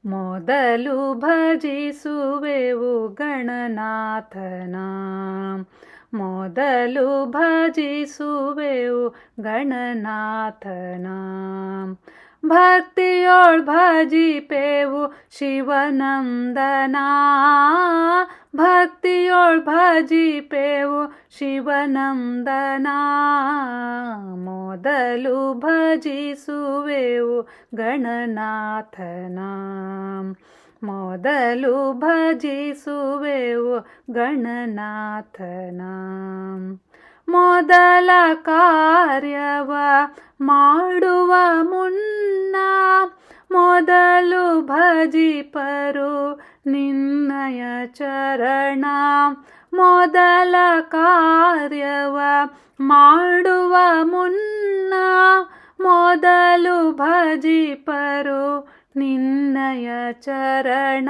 ಮೊದಲು ಭಜಿಸುವೆವು ಗಣನಾಥನ, ಮೊದಲು ಭಜಿಸುವೆವು ಗಣನಾಥನ. ಭಕ್ತಿಯೊಳ್ ಭಜಿಪೆವು ಶಿವನಂದನ, ಭಕ್ತಿಯೊಳ್ ಭಜಿಪೆವು ಶಿವನಂದನ. ಮೊದಲು ಭಜಿಸುವೆವು ಗಣನಾಥನ, ಮೊದಲು ಭಜಿಸುವೆವು ಗಣನಾಥನ. ಮೊದಲ ಕಾರ್ಯವ ಮಾಡುವ ಮುನ್ನ ಮೊದಲು ಭಜಿಪರು ನಿನ್ನಯ ಚರಣ. ಮೊದಲ ಕಾರ್ಯವ ಮಾಡುವ ಮುನ್ನ ಮೊದಲು ಭಜಿಪರು ನಿನ್ನಯ ಚರಣ.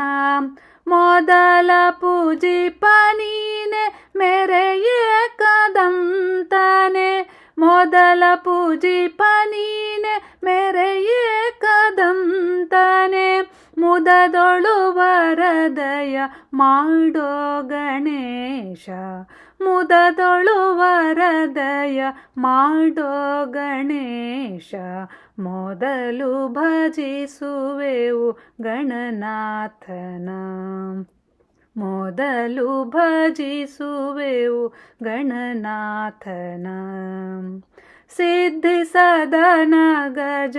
ಮೊದಲ ಪೂಜಿಪ ನೀನೆ ಮೆರೆಯೇ ಕದಂತನೆ, ಮೊದಲ ಪೂಜಿಪ ನೀನೆ ಮೆರೆಯೇ ಕದಂತನೆ. ಮುದದೊಳು ವರದಯ ಮಾಡೋ ಗಣೇಶ, ಮುದದೊಳು ವರದಯ ಮಾಡೋ ಗಣೇಶ. ಮೊದಲು ಭಜಿಸುವೆವು ಗಣನಾಥನ, ಮೊದಲು ಭಜಿಸುವೆವು ಗಣನಾಥನ. ಸಿದ್ಧಿ ಸದನ ಗಜ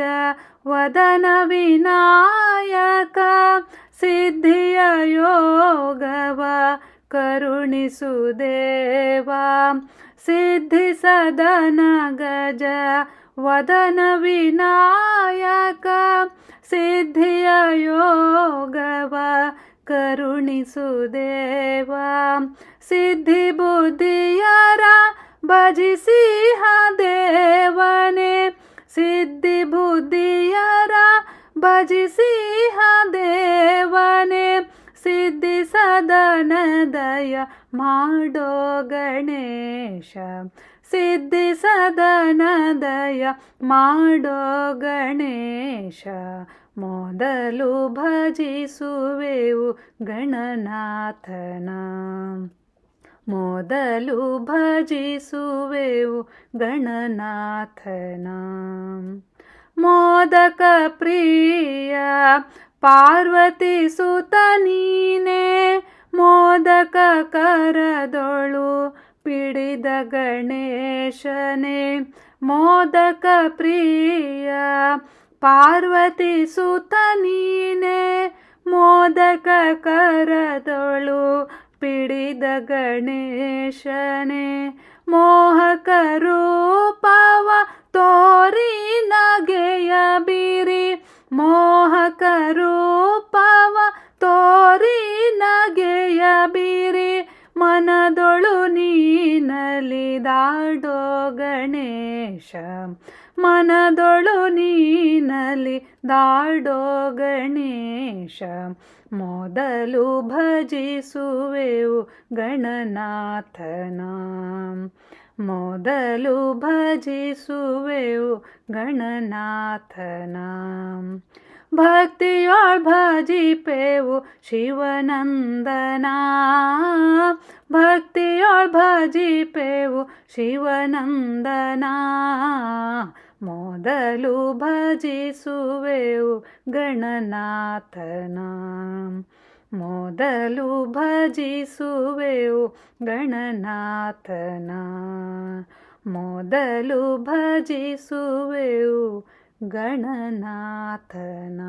ವದನ ವಿನಾಯಕ, ಸಿದ್ಧಿಯ ಯೋಗವ ಕರುಣಿಸು ದೇವಾ. ಸಿದ್ಧಿ ಸದನ ಗಜ ವದನ ವಿನಾಯಕ, ಸಿದ್ಧಿಯ ಯೋಗವ ಕರುಣಿಸು ದೇವಾ. ಸಿದ್ಧಿ ಬುದ್ಧಿಯರ ಭಜಿಸಿಹ ದೇವನೇ, ಸಿದ್ಧಿ ಬುದ್ಧಿಯರ ಭಜಿಸಿಹ ದೇವನೇ. ಸಿದ್ಧಿ ಸದನದಯ ಮಾಡೋ ಗಣೇಶ, ಸಿದ್ಧಿ ಸದನದಯ ಮಾಡೋ ಗಣೇಶ. ಮೊದಲು ಭಜಿಸುವೆವು ಗಣನಾಥನ, ಮೊದಲು ಭಜಿಸುವೆವು ಗಣನಾಥನ. ಮೋದಕ ಪ್ರಿಯ ಪಾರ್ವತಿ ಸುತ ನೀನೆ, ಮೋದಕ ಕರದೊಳು ಪಿಡಿದ ಗಣೇಶನೇ. ಮೋದಕ ಪ್ರಿಯ ಪಾರ್ವತಿ ಸುತ ನೀನೆ, ಮೋದಕ ಕರದೊಳು ಪಿಡಿದ ಗಣೇಶನೇ. ಮೋಹಕ ರೂಪವ ತೋರಿ ನಗೆಯ ಬಿರಿ, ಮೋಹಕ ರೂಪವ ತೋರಿ ನಗೆಯ ಬಿರಿ. ಮನದೊಳು ನೀನಲಿದಾಡೋ ಗಣೇಶ, ಮನದೊಳು ನೀನಲಿದಾಡೋ ಗಣೇಶ. ಮೊದಲು ಭಜಿಸುವೆವು ಗಣನಾಥನ, ಮೊದಲು ಭಜಿಸುವೆವು ಗಣನಾಥನ. ಭಕ್ತಿಯೊಳ್ ಭಜಿಪೆವು ಶಿವನಂದನ, ಭಕ್ತಿಯೊಳ್ ಭಜಿಪೆವು ಶಿವನಂದನ. ಮೊದಲು ಭಜಿಸುವೆವು ಗಣನಾಥನ, ಮೊದಲು ಭಜಿಸುವೆವು ಗಣನಾಥನ, ಮೊದಲು ಭಜಿಸುವೆವು ಗಣನಾಥನ.